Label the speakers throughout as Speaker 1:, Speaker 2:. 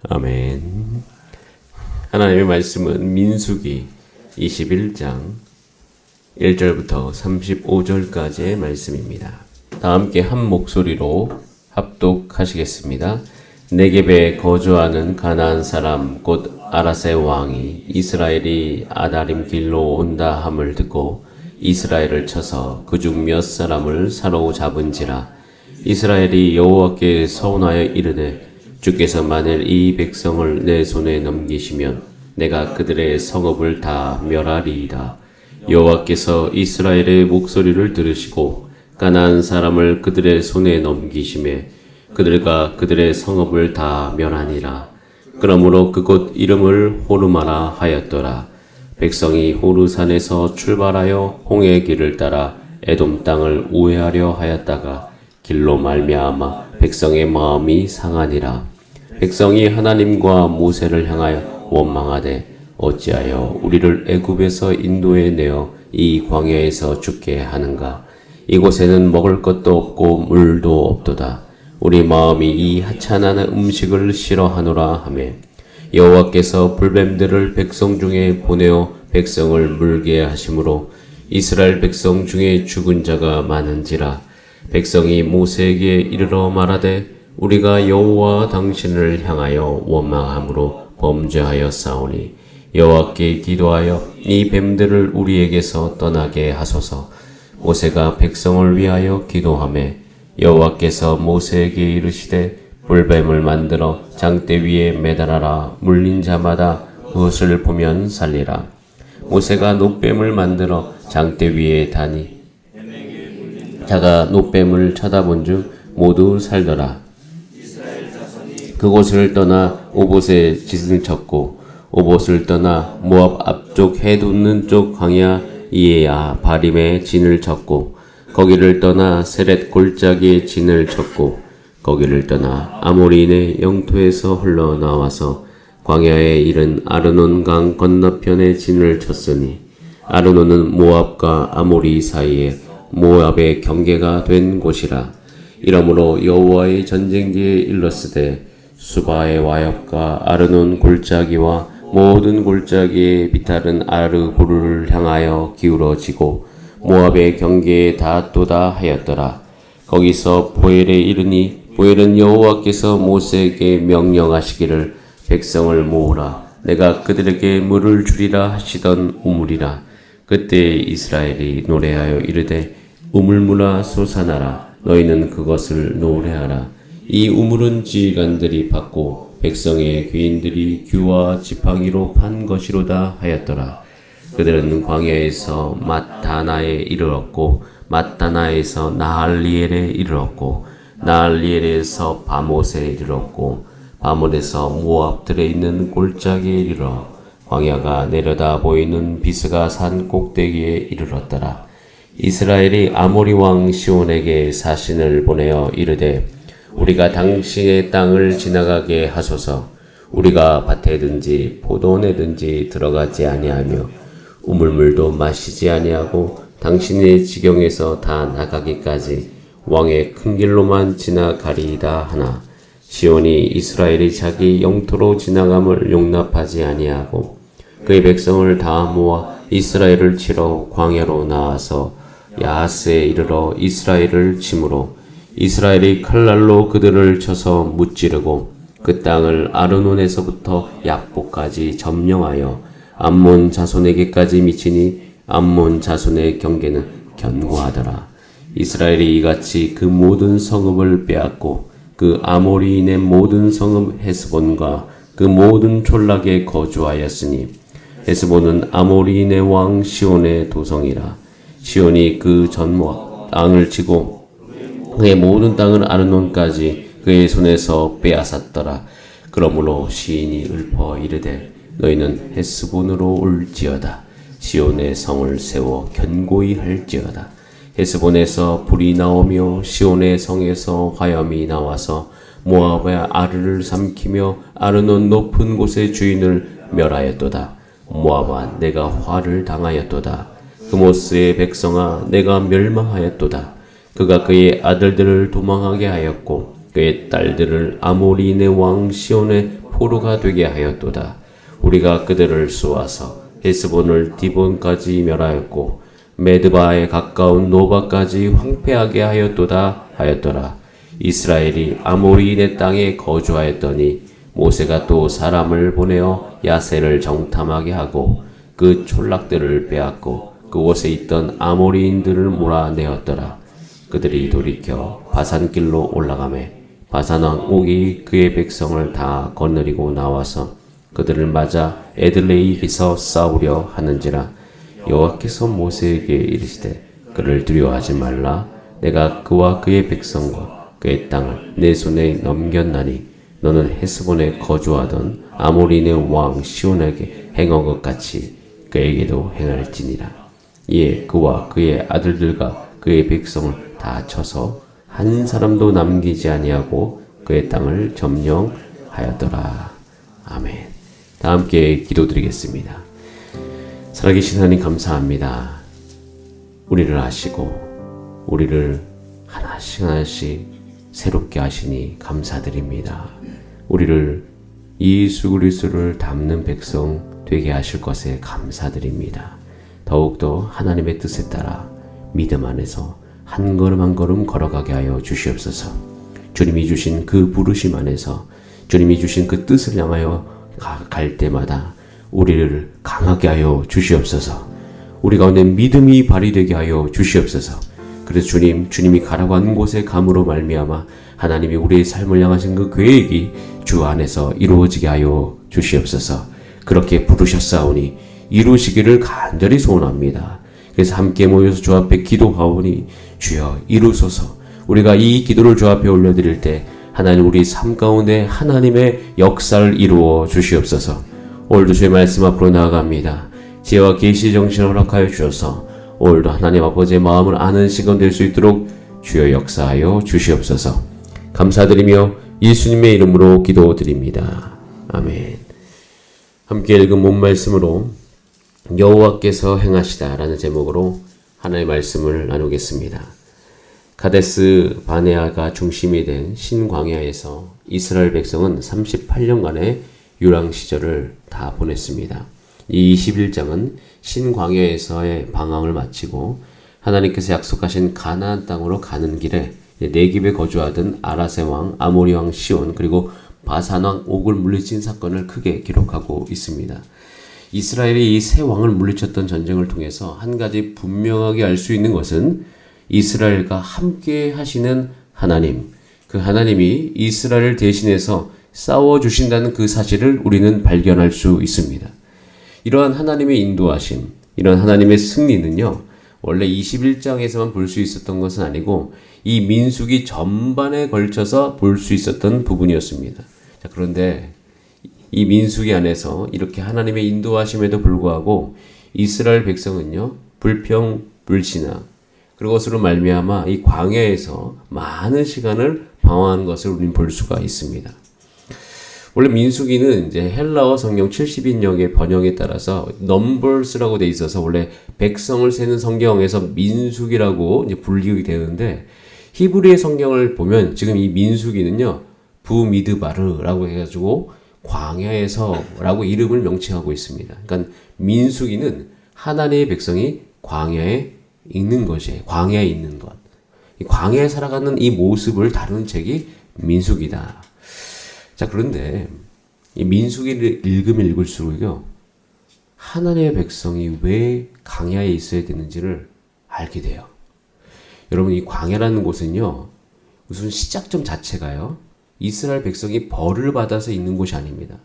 Speaker 1: 아멘. 하나님의 말씀은 민수기 21장 1절부터 35절까지의 말씀입니다. 다 함께 한 목소리로 합독하시겠습니다. 네겝에 거주하는 가나안 사람 곧 아라세 왕이 이스라엘이 아다림 길로 온다 함을 듣고 이스라엘을 쳐서 그중 몇 사람을 사로잡은지라. 이스라엘이 여호와께 서원하여 이르되 주께서 만일 이 백성을 내 손에 넘기시면 내가 그들의 성읍을 다 멸하리이다. 여호와께서 이스라엘의 목소리를 들으시고 가나안 사람을 그들의 손에 넘기심에 그들과 그들의 성읍을 다 멸하니라. 그러므로 그곳 이름을 호르마라 하였더라. 백성이 호르산에서 출발하여 홍해 길을 따라 에돔 땅을 우회하려 하였다가 길로 말미암아 백성의 마음이 상하니라. 백성이 하나님과 모세를 향하여 원망하되 어찌하여 우리를 애굽에서 인도해 내어 이 광야에서 죽게 하는가? 이곳에는 먹을 것도 없고 물도 없도다. 우리 마음이 이 하찮은 음식을 싫어하노라 하매 여호와께서 불뱀들을 백성 중에 보내어 백성을 물게 하심으로 이스라엘 백성 중에 죽은 자가 많은지라. 백성이 모세에게 이르러 말하되 우리가 여호와 당신을 향하여 원망함으로 범죄하였사오니 여호와께 기도하여 이 뱀들을 우리에게서 떠나게 하소서. 모세가 백성을 위하여 기도하매 여호와께서 모세에게 이르시되 불뱀을 만들어 장대 위에 매달아라. 물린 자마다 그것을 보면 살리라. 모세가 놋뱀을 만들어 장대 위에 다니 자가 놋뱀을 쳐다본즉 모두 살더라. 그곳을 떠나 오봇에 짓을 쳤고 오봇을 떠나 모압 앞쪽 해 돋는 쪽 광야 이에야 바림에 진을 쳤고 거기를 떠나 세렛 골짜기에 진을 쳤고 거기를 떠나 아모리인의 영토에서 흘러나와서 광야에 이른 아르논 강 건너편에 진을 쳤으니 아르논은 모압과 아모리 사이에 모압의 경계가 된 곳이라. 이러므로 여호와의 전쟁기에 일렀으되 수바의 와역과 아르논 골짜기와 모든 골짜기의 비탈은 아르고르를 향하여 기울어지고 모압의 경계에 닿도다 하였더라. 거기서 보엘에 이르니 보엘은 여호와께서 모세에게 명령하시기를 백성을 모으라. 내가 그들에게 물을 주리라 하시던 우물이라. 그때 이스라엘이 노래하여 이르되 우물물아 솟아나라. 너희는 그것을 노래하라. 이 우물은 지휘관들이 받고 백성의 귀인들이 규와 지팡이로 판 것이로다 하였더라. 그들은 광야에서 맛다나에 이르렀고 맛다나에서 나할리엘에 이르렀고 나할리엘에서 바못에 이르렀고 바못에서 모압들에 있는 골짜기에 이르러 광야가 내려다 보이는 비스가 산 꼭대기에 이르렀더라. 이스라엘이 아모리 왕 시온에게 사신을 보내어 이르되 우리가 당신의 땅을 지나가게 하소서. 우리가 밭에든지 포도원에든지 들어가지 아니하며 우물물도 마시지 아니하고 당신의 지경에서 다 나가기까지 왕의 큰 길로만 지나가리이다 하나 시온이 이스라엘이 자기 영토로 지나감을 용납하지 아니하고 그의 백성을 다 모아 이스라엘을 치러 광야로 나와서 야하스에 이르러 이스라엘을 치므로 이스라엘이 칼날로 그들을 쳐서 무찌르고 그 땅을 아르논에서부터 약보까지 점령하여 암몬 자손에게까지 미치니 암몬 자손의 경계는 견고하더라. 이스라엘이 이같이 그 모든 성읍을 빼앗고 그 아모리인의 모든 성읍 헤스본과 그 모든 촌락에 거주하였으니 헤스본은 아모리인의 왕 시온의 도성이라. 시온이 그 전 땅을 치고 그의 모든 땅을 아르논까지 그의 손에서 빼앗았더라. 그러므로 시인이 읊어 이르되 너희는 헤스본으로 올지어다. 시온의 성을 세워 견고히 할지어다. 헤스본에서 불이 나오며 시온의 성에서 화염이 나와서 모압의 아르를 삼키며 아르논 높은 곳의 주인을 멸하였도다. 모압아 내가 화를 당하였도다. 그모스의 백성아 내가 멸망하였도다. 그가 그의 아들들을 도망하게 하였고 그의 딸들을 아모리인의 왕 시온의 포로가 되게 하였도다. 우리가 그들을 쏘아서 헤스본을 디본까지 멸하였고 메드바에 가까운 노바까지 황폐하게 하였도다 하였더라. 이스라엘이 아모리인의 땅에 거주하였더니 모세가 또 사람을 보내어 야세를 정탐하게 하고 그 촌락들을 빼앗고 그곳에 있던 아모리인들을 몰아내었더라. 그들이 돌이켜 바산길로 올라가매 바산왕 옥이 그의 백성을 다 거느리고 나와서 그들을 맞아 에들레이에서 싸우려 하는지라. 여호와께서 모세에게 이르시되 그를 두려워하지 말라. 내가 그와 그의 백성과 그의 땅을 내 손에 넘겼나니 너는 헤스본에 거주하던 아모리인의 왕 시온에게 행한 것 같이 그에게도 행할지니라. 이에 그와 그의 아들들과 그의 백성을 다 쳐서 한 사람도 남기지 아니하고 그의 땅을 점령하였더라. 아멘. 다 함께 기도드리겠습니다. 살아계신 하나님 감사합니다. 우리를 아시고 우리를 하나씩 하나씩 새롭게 하시니 감사드립니다. 우리를 예수 그리스도를 닮는 백성 되게 하실 것에 감사드립니다. 더욱더 하나님의 뜻에 따라 믿음 안에서 한 걸음 한 걸음 걸어가게 하여 주시옵소서. 주님이 주신 그 부르심 안에서 주님이 주신 그 뜻을 향하여 갈 때마다 우리를 강하게 하여 주시옵소서. 우리 가운데 믿음이 발휘되게 하여 주시옵소서. 그래서 주님이 가라고 한 곳에 감으로 말미암아 하나님이 우리의 삶을 향하신 그 계획이 주 안에서 이루어지게 하여 주시옵소서. 그렇게 부르셨사오니 이루시기를 간절히 소원합니다. 그래서 함께 모여서 주 앞에 기도하오니 주여 이루소서. 우리가 이 기도를 주 앞에 올려드릴 때 하나님 우리 삶 가운데 하나님의 역사를 이루어 주시옵소서. 오늘도 주의 말씀 앞으로 나아갑니다. 지혜와 계시 정신을 허락하여 주셔서 오늘도 하나님 아버지의 마음을 아는 시간 될 수 있도록 주여 역사하여 주시옵소서. 감사드리며 예수님의 이름으로 기도드립니다. 아멘. 함께 읽은 본 말씀으로 여호와께서 행하시다 라는 제목으로 하나님의 말씀을 나누겠습니다. 가데스 바네아가 중심이 된 신광야에서 이스라엘 백성은 38년간의 유랑 시절을 다 보냈습니다. 이 21장은 신광야에서의 방황을 마치고 하나님께서 약속하신 가나안 땅으로 가는 길에 네겝에 거주하던 아라세 왕, 아모리 왕 시온, 그리고 바산 왕 옥을 물리친 사건을 크게 기록하고 있습니다. 이스라엘이 이 세 왕을 물리쳤던 전쟁을 통해서 한 가지 분명하게 알 수 있는 것은 이스라엘과 함께 하시는 하나님, 그 하나님이 이스라엘을 대신해서 싸워주신다는 그 사실을 우리는 발견할 수 있습니다. 이러한 하나님의 인도하심, 이런 하나님의 승리는요, 원래 21장에서만 볼 수 있었던 것은 아니고 이 민수기 전반에 걸쳐서 볼 수 있었던 부분이었습니다. 자, 그런데 이 민수기 안에서 이렇게 하나님의 인도하심에도 불구하고 이스라엘 백성은요, 불평불신앙, 그것으로 말미암아 이 광야에서 많은 시간을 방황한 것을 우리는 볼 수가 있습니다. 원래 민수기는 이제 헬라어 성경 70인역의 번역에 따라서 넘버스라고 돼 있어서 원래 백성을 세는 성경에서 민수기라고 이제 불리게 되는데 히브리의 성경을 보면 지금 이 민수기는요 부미드바르라고 해가지고 광야에서라고 이름을 명칭하고 있습니다. 그러니까 민수기는 하나님의 백성이 광야에 있는 것이에요. 광야에 있는 것. 이 광야에 살아가는 이 모습을 다루는 책이 민수기다. 자, 그런데 이 민수기를 읽으면 읽을수록요, 하나님의 백성이 왜 광야에 있어야 되는지를 알게 돼요. 여러분, 이 광야라는 곳은요, 무슨 시작점 자체가요, 이스라엘 백성이 벌을 받아서 있는 곳이 아닙니다.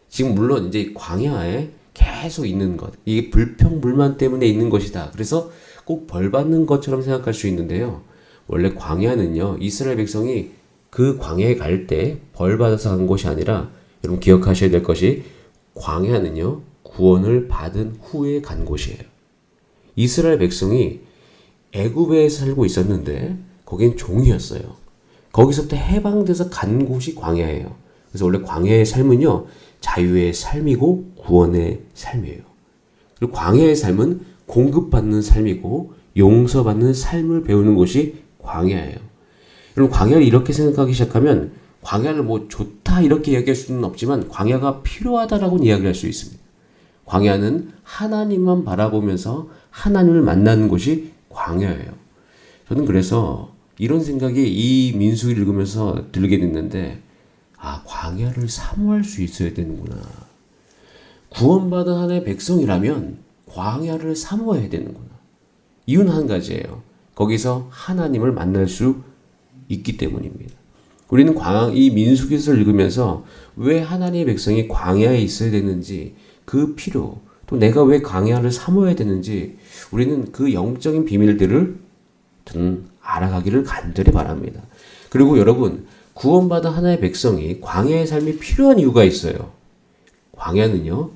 Speaker 1: 지금 물론 이제 광야에 계속 있는 것, 이게 불평불만 때문에 있는 것이다. 그래서 꼭 벌 받는 것처럼 생각할 수 있는데요. 원래 광야는요, 이스라엘 백성이 그 광야에 갈 때 벌 받아서 간 곳이 아니라, 여러분 기억하셔야 될 것이, 광야는요 구원을 받은 후에 간 곳이에요. 이스라엘 백성이 애굽에 살고 있었는데 거긴 종이었어요. 거기서부터 해방돼서 간 곳이 광야예요. 그래서 원래 광야의 삶은요 자유의 삶이고 구원의 삶이에요. 그리고 광야의 삶은 공급받는 삶이고 용서받는 삶을 배우는 곳이 광야예요. 여러분, 광야를 이렇게 생각하기 시작하면 광야를 뭐 좋다 이렇게 이야기할 수는 없지만 광야가 필요하다라고 이야기할 수 있습니다. 광야는 하나님만 바라보면서 하나님을 만나는 곳이 광야예요. 저는 그래서 이런 생각이 이 민수기를 읽으면서 들게 됐는데, 광야를 사모할 수 있어야 되는구나. 구원받은 하나님의 백성이라면 광야를 사모해야 되는구나. 이유는 한 가지예요. 거기서 하나님을 만날 수 있기 때문입니다. 우리는 이 민수기서를 읽으면서 왜 하나님의 백성이 광야에 있어야 되는지, 그 필요, 또 내가 왜 광야를 사모해야 되는지 우리는 그 영적인 비밀들을 저는 알아가기를 간절히 바랍니다. 그리고 여러분, 구원받은 하나님의 백성이 광야의 삶이 필요한 이유가 있어요. 광야는요,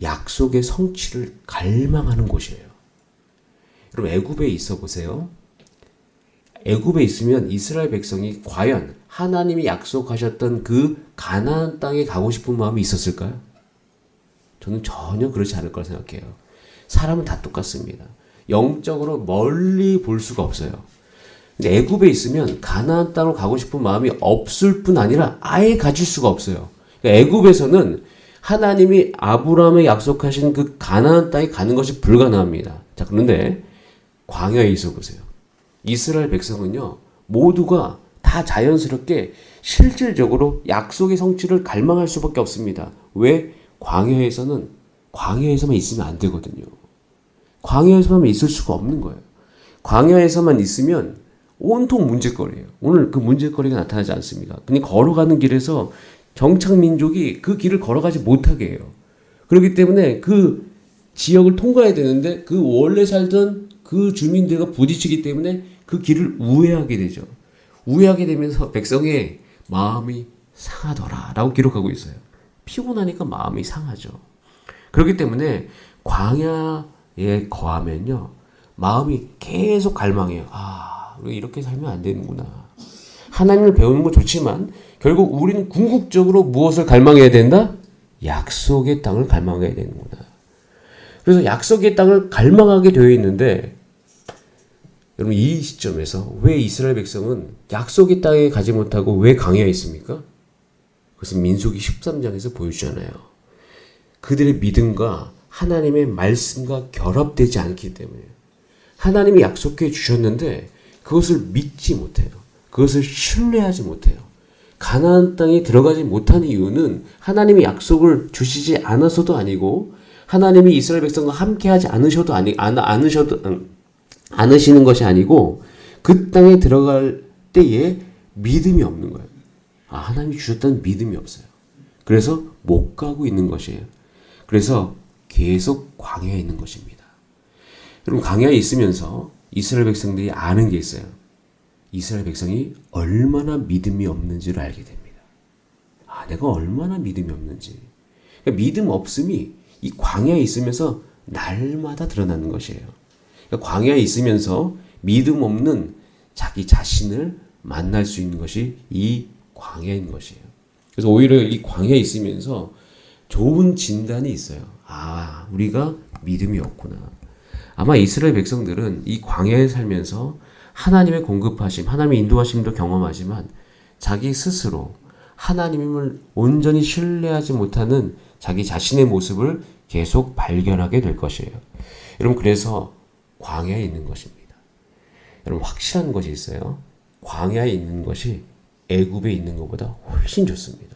Speaker 1: 약속의 성취를 갈망하는 곳이에요. 여러분, 애굽에 있어 보세요. 애굽에 있으면 이스라엘 백성이 과연 하나님이 약속하셨던 그 가나안 땅에 가고 싶은 마음이 있었을까요? 저는 전혀 그렇지 않을 거라 생각해요. 사람은 다 똑같습니다. 영적으로 멀리 볼 수가 없어요. 근데 애굽에 있으면 가나안 땅으로 가고 싶은 마음이 없을 뿐 아니라 아예 가질 수가 없어요. 그러니까 애굽에서는 하나님이 아브라함에 약속하신 그 가나안 땅에 가는 것이 불가능합니다. 자, 그런데 광야에 있어 보세요. 이스라엘 백성은요, 모두가 다 자연스럽게 실질적으로 약속의 성취를 갈망할 수밖에 없습니다. 왜? 광야에서만 있으면 안 되거든요. 광야에서만 있을 수가 없는 거예요. 광야에서만 있으면 온통 문제거리예요. 오늘 그 문제거리가 나타나지 않습니까? 근데 걸어가는 길에서 정착 민족이 그 길을 걸어가지 못하게 해요. 그렇기 때문에 그 지역을 통과해야 되는데 그 원래 살던 그 주민들과 부딪히기 때문에 그 길을 우회하게 되죠. 우회하게 되면서 백성의 마음이 상하더라 라고 기록하고 있어요. 피곤하니까 마음이 상하죠. 그렇기 때문에 광야에 거하면요, 마음이 계속 갈망해요. 왜 이렇게 살면 안 되는구나. 하나님을 배우는 거 좋지만 결국 우리는 궁극적으로 무엇을 갈망해야 된다? 약속의 땅을 갈망해야 되는구나. 그래서 약속의 땅을 갈망하게 되어 있는데, 여러분, 이 시점에서 왜 이스라엘 백성은 약속의 땅에 가지 못하고 왜 광야에 있습니까? 그것은 민수기 13장에서 보여주잖아요. 그들의 믿음과 하나님의 말씀과 결합되지 않기 때문에, 하나님이 약속해 주셨는데 그것을 믿지 못해요. 그것을 신뢰하지 못해요. 가나안 땅에 들어가지 못한 이유는 하나님이 약속을 주시지 않아서도 아니고, 하나님이 이스라엘 백성과 함께하지 않으시는 것이 아니고, 그 땅에 들어갈 때에 믿음이 없는 거예요. 하나님이 주셨다는 믿음이 없어요. 그래서 못 가고 있는 것이에요. 그래서 계속 광야에 있는 것입니다. 여러분, 광야에 있으면서 이스라엘 백성들이 아는 게 있어요. 이스라엘 백성이 얼마나 믿음이 없는지를 알게 됩니다. 내가 얼마나 믿음이 없는지. 그러니까 믿음 없음이 이 광야에 있으면서 날마다 드러나는 것이에요. 그러니까 광야에 있으면서 믿음 없는 자기 자신을 만날 수 있는 것이 이 광야인 것이에요. 그래서 오히려 이 광야에 있으면서 좋은 진단이 있어요. 우리가 믿음이 없구나. 아마 이스라엘 백성들은 이 광야에 살면서 하나님의 공급하심, 하나님의 인도하심도 경험하지만 자기 스스로 하나님을 온전히 신뢰하지 못하는 자기 자신의 모습을 계속 발견하게 될 것이에요. 여러분, 그래서 광야에 있는 것입니다. 여러분, 확실한 것이 있어요. 광야에 있는 것이 애굽에 있는 것보다 훨씬 좋습니다.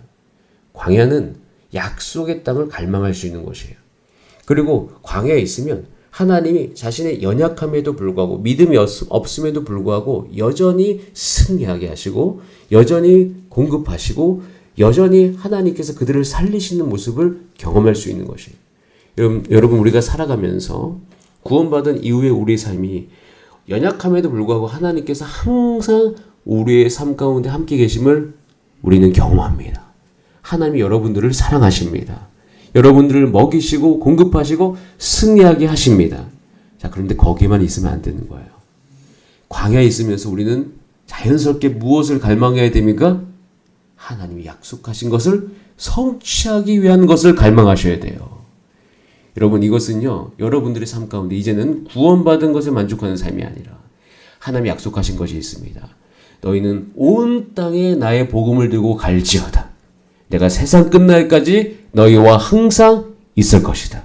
Speaker 1: 광야는 약속의 땅을 갈망할 수 있는 곳이에요. 그리고 광야에 있으면 하나님이 자신의 연약함에도 불구하고, 믿음이 없음에도 불구하고 여전히 승리하게 하시고, 여전히 공급하시고, 여전히 하나님께서 그들을 살리시는 모습을 경험할 수 있는 것이에요. 여러분, 우리가 살아가면서 구원받은 이후의 우리의 삶이 연약함에도 불구하고 하나님께서 항상 우리의 삶 가운데 함께 계심을 우리는 경험합니다. 하나님이 여러분들을 사랑하십니다. 여러분들을 먹이시고 공급하시고 승리하게 하십니다. 자, 그런데 거기에만 있으면 안 되는 거예요. 광야에 있으면서 우리는 자연스럽게 무엇을 갈망해야 됩니까? 하나님이 약속하신 것을 성취하기 위한 것을 갈망하셔야 돼요. 여러분, 이것은요, 여러분들의 삶 가운데 이제는 구원받은 것에 만족하는 삶이 아니라 하나님이 약속하신 것이 있습니다. 너희는 온 땅에 나의 복음을 들고 갈지어다. 내가 세상 끝날까지 너희와 항상 있을 것이다.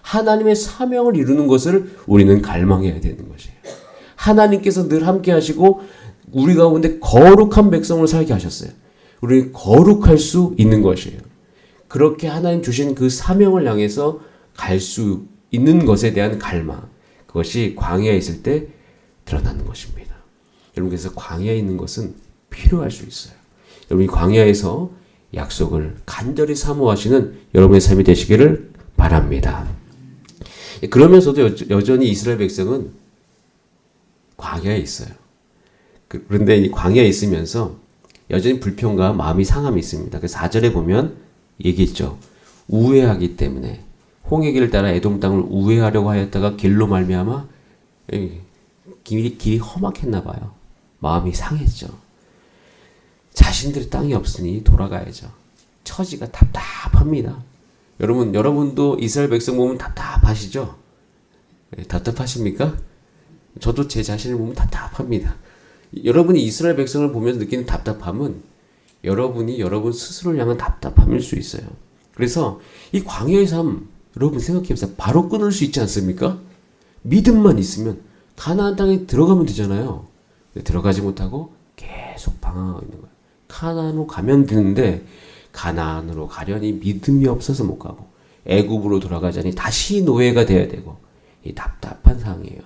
Speaker 1: 하나님의 사명을 이루는 것을 우리는 갈망해야 되는 것이에요. 하나님께서 늘 함께 하시고 우리 가운데 거룩한 백성을 살게 하셨어요. 우리는 거룩할 수 있는 것이에요. 그렇게 하나님 주신 그 사명을 향해서 갈 수 있는 것에 대한 갈망, 그것이 광야에 있을 때 드러나는 것입니다. 여러분께서 광야에 있는 것은 필요할 수 있어요. 여러분이 광야에서 약속을 간절히 사모하시는 여러분의 삶이 되시기를 바랍니다. 그러면서도 여전히 이스라엘 백성은 광야에 있어요. 그런데 이 광야에 있으면서 여전히 불평과 마음이 상함이 있습니다. 그래서 4절에 보면 얘기했죠. 우회하기 때문에 홍해 길을 따라 에돔 땅을 우회하려고 하였다가 길로 말미암아 길이 험악했나 봐요. 마음이 상했죠. 자신들의 땅이 없으니 돌아가야죠. 처지가 답답합니다. 여러분도 이스라엘 백성 보면 답답하시죠? 답답하십니까? 저도 제 자신을 보면 답답합니다. 여러분이 이스라엘 백성을 보면서 느끼는 답답함은 여러분이 여러분 스스로를 향한 답답함일 수 있어요. 그래서 이 광야의 삶, 여러분 생각해보세요. 바로 끊을 수 있지 않습니까? 믿음만 있으면 가나안 땅에 들어가면 되잖아요. 들어가지 못하고 계속 방황하고 있는 거예요. 가나안으로 가면 되는데 가나안으로 가려니 믿음이 없어서 못 가고 애굽으로 돌아가자니 다시 노예가 돼야 되고 이 답답한 상황이에요.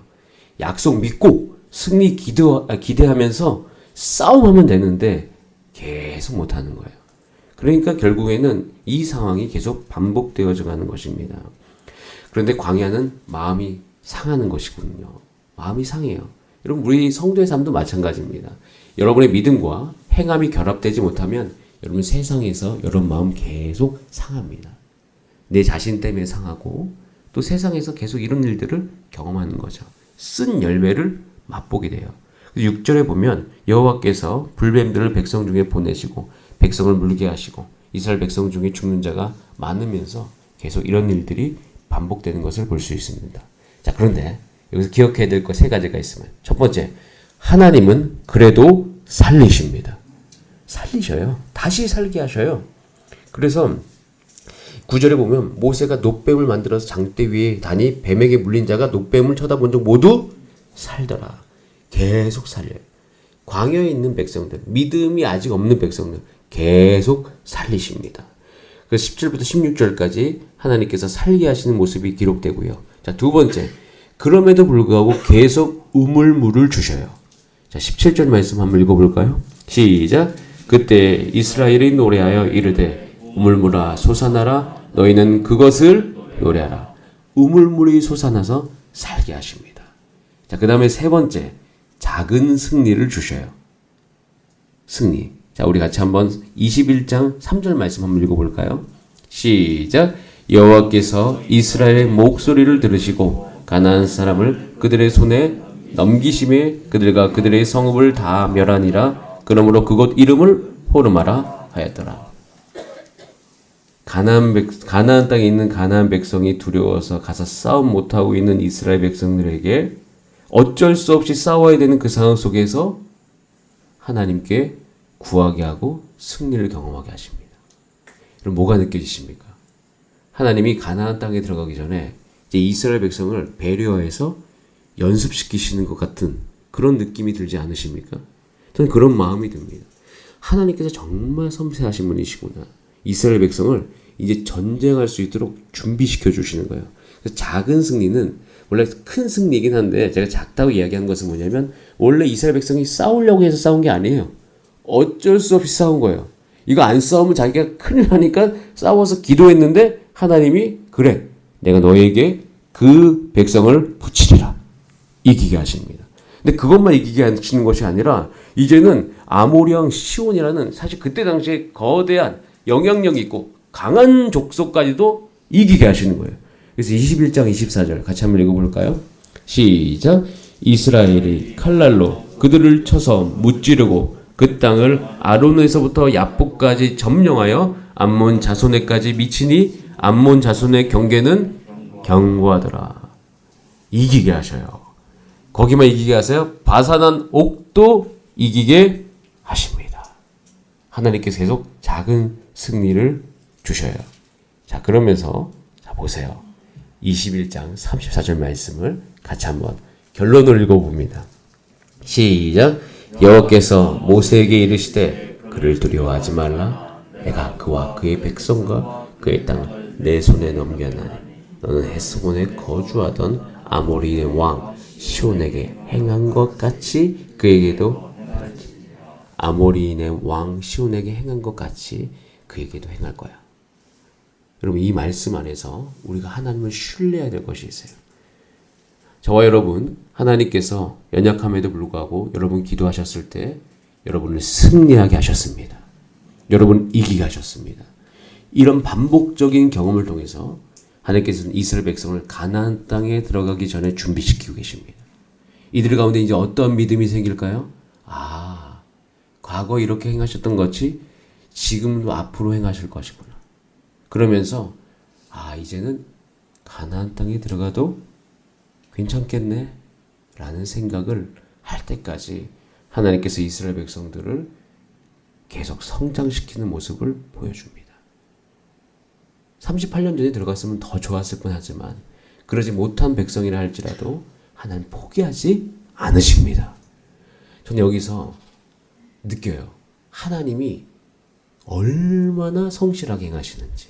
Speaker 1: 약속 믿고 승리 기대하면서 싸움하면 되는데 계속 못하는 거예요. 그러니까 결국에는 이 상황이 계속 반복되어져 가는 것입니다. 그런데 광야는 마음이 상하는 것이군요. 마음이 상해요. 여러분 우리 성도의 삶도 마찬가지입니다. 여러분의 믿음과 행함이 결합되지 못하면 여러분 세상에서 여러분 마음 계속 상합니다. 내 자신 때문에 상하고 또 세상에서 계속 이런 일들을 경험하는 거죠. 쓴 열매를 맛보게 돼요. 6절에 보면 여호와께서 불뱀들을 백성 중에 보내시고 백성을 물게 하시고 이스라엘 백성 중에 죽는 자가 많으면서 계속 이런 일들이 반복되는 것을 볼 수 있습니다. 자, 그런데 여기서 기억해야 될 것 세 가지가 있으면 첫 번째, 하나님은 그래도 살리십니다. 살리셔요. 다시 살게 하셔요. 그래서 9절에 보면 모세가 놋뱀을 만들어서 장대 위에 다니 뱀에게 물린 자가 놋뱀을 쳐다본 적 모두 살더라. 계속 살려요. 광야에 있는 백성들, 믿음이 아직 없는 백성들 계속 살리십니다. 그래서 10절부터 16절까지 하나님께서 살게 하시는 모습이 기록되고요. 자, 두 번째, 그럼에도 불구하고 계속 우물물을 주셔요. 자, 17절 말씀 한번 읽어볼까요? 시작. 그때 이스라엘이 노래하여 이르되 우물물아 솟아나라 너희는 그것을 노래하라. 우물물이 솟아나서 살게 하십니다. 자, 그 다음에 세 번째, 작은 승리를 주셔요. 승리. 자, 우리 같이 한번 21장 3절 말씀 한번 읽어볼까요? 시작. 여호와께서 이스라엘의 목소리를 들으시고 가나안 사람을 그들의 손에 넘기심에 그들과 그들의 성읍을 다 멸하니라. 그러므로 그곳 이름을 호르마라 하였더라. 가나안 땅에 있는 가나안 백성이 두려워서 가서 싸움 못하고 있는 이스라엘 백성들에게 어쩔 수 없이 싸워야 되는 그 상황 속에서 하나님께 구하게 하고 승리를 경험하게 하십니다. 그럼 뭐가 느껴지십니까? 하나님이 가나안 땅에 들어가기 전에 이제 이스라엘 백성을 배려해서 연습시키시는 것 같은 그런 느낌이 들지 않으십니까? 저는 그런 마음이 듭니다. 하나님께서 정말 섬세하신 분이시구나. 이스라엘 백성을 이제 전쟁할 수 있도록 준비시켜 주시는 거예요. 그래서 작은 승리는 원래 큰 승리이긴 한데 제가 작다고 이야기한 것은 뭐냐면 원래 이스라엘 백성이 싸우려고 해서 싸운 게 아니에요. 어쩔 수 없이 싸운 거예요. 이거 안 싸우면 자기가 큰일 나니까 싸워서 기도했는데 하나님이 그래 내가 너에게 그 백성을 붙이리라 이기게 하십니다. 근데 그것만 이기게 하시는 것이 아니라 이제는 아모리 왕 시온이라는 사실 그때 당시에 거대한 영향력 있고 강한 족속까지도 이기게 하시는 거예요. 그래서 21장 24절 같이 한번 읽어볼까요? 시작. 이스라엘이 칼날로 그들을 쳐서 무찌르고 그 땅을 아론에서부터 야복까지 점령하여 암몬 자손에까지 미치니 암몬 자손의 경계는 견고하더라. 이기게 하셔요. 거기만 이기게 하세요. 바산한 옥도 이기게 하십니다. 하나님께서 계속 작은 승리를 주셔요. 자, 그러면서 자 보세요. 21장 34절 말씀을 같이 한번 결론을 읽어봅니다. 시작. 여호와께서 모세에게 이르시되 그를 두려워하지 말라. 내가 그와 그의 백성과 그의 땅을 내 손에 넘겨나니 너는 헤스본에 거주하던 아모리의 왕 시온에게 행한 것 같이 그에게도 아모리인의 왕 시온에게 행한 것 같이 그에게도 행할 거야. 여러분, 이 말씀 안에서 우리가 하나님을 신뢰해야 될 것이 있어요. 저와 여러분, 하나님께서 연약함에도 불구하고 여러분 기도하셨을 때 여러분을 승리하게 하셨습니다. 여러분 이기게 하셨습니다. 이런 반복적인 경험을 통해서 하나님께서는 이스라엘 백성을 가나안 땅에 들어가기 전에 준비시키고 계십니다. 이들 가운데 이제 어떤 믿음이 생길까요? 아, 과거 이렇게 행하셨던 것이 지금도 앞으로 행하실 것이구나. 그러면서 아, 이제는 가나안 땅에 들어가도 괜찮겠네 라는 생각을 할 때까지 하나님께서 이스라엘 백성들을 계속 성장시키는 모습을 보여줍니다. 38년 전에 들어갔으면 더 좋았을 뻔하지만 그러지 못한 백성이라 할지라도 하나님 포기하지 않으십니다. 저는 여기서 느껴요. 하나님이 얼마나 성실하게 행하시는지,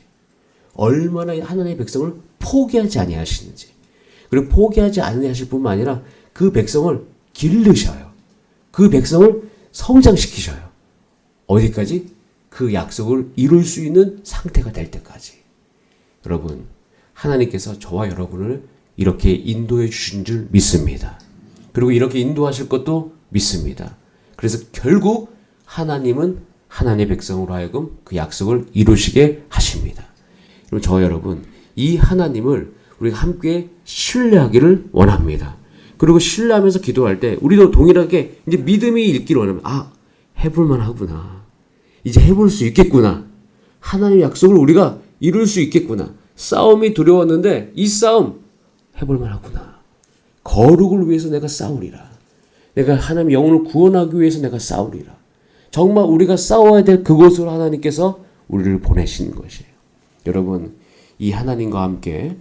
Speaker 1: 얼마나 하나님의 백성을 포기하지 아니하시는지, 그리고 포기하지 아니하실 뿐만 아니라 그 백성을 기르셔요. 그 백성을 성장시키셔요. 어디까지? 그 약속을 이룰 수 있는 상태가 될 때까지. 여러분, 하나님께서 저와 여러분을 이렇게 인도해 주신 줄 믿습니다. 그리고 이렇게 인도하실 것도 믿습니다. 그래서 결국 하나님은 하나님의 백성으로 하여금 그 약속을 이루시게 하십니다. 그럼 저와 여러분, 이 하나님을 우리가 함께 신뢰하기를 원합니다. 그리고 신뢰하면서 기도할 때 우리도 동일하게 이제 믿음이 있기를 원하면 아, 해볼만 하구나. 이제 해볼 수 있겠구나. 하나님의 약속을 우리가 이룰 수 있겠구나. 싸움이 두려웠는데 이 싸움 해볼만 하구나. 거룩을 위해서 내가 싸우리라. 내가 하나님의 영혼을 구원하기 위해서 내가 싸우리라. 정말 우리가 싸워야 될 그곳으로 하나님께서 우리를 보내시는 것이에요. 여러분, 이 하나님과 함께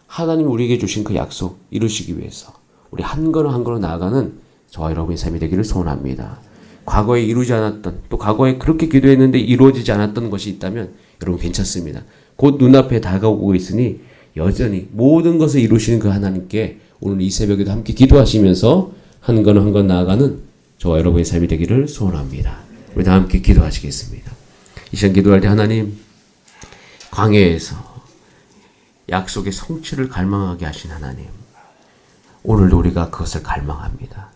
Speaker 1: 하나님이 우리에게 주신 그 약속 이루시기 위해서 우리 한 걸음 한 걸음 나아가는 저와 여러분의 삶이 되기를 소원합니다. 과거에 이루지 않았던, 또 과거에 그렇게 기도했는데 이루어지지 않았던 것이 있다면 여러분 괜찮습니다. 곧 눈앞에 다가오고 있으니 여전히 모든 것을 이루시는 그 하나님께 오늘 이 새벽에도 함께 기도하시면서 한 걸음 한 걸음 나아가는 저와 여러분의 삶이 되기를 소원합니다. 우리 다 함께 기도하시겠습니다. 이 시간 기도할 때 하나님, 광야에서 약속의 성취를 갈망하게 하신 하나님, 오늘도 우리가 그것을 갈망합니다.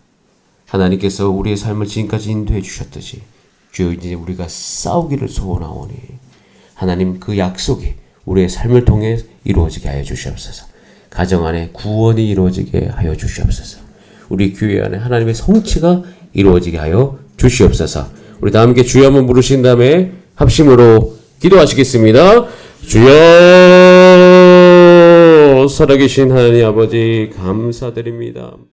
Speaker 1: 하나님께서 우리의 삶을 지금까지 인도해 주셨듯이 주여 이제 우리가 싸우기를 소원하오니 하나님 그 약속이 우리의 삶을 통해 이루어지게 하여 주시옵소서. 가정 안에 구원이 이루어지게 하여 주시옵소서. 우리 교회 안에 하나님의 성취가 이루어지게 하여 주시옵소서. 우리 다 함께 주여 한번 부르신 다음에 합심으로 기도하시겠습니다. 주여, 살아계신 하나님 아버지 감사드립니다.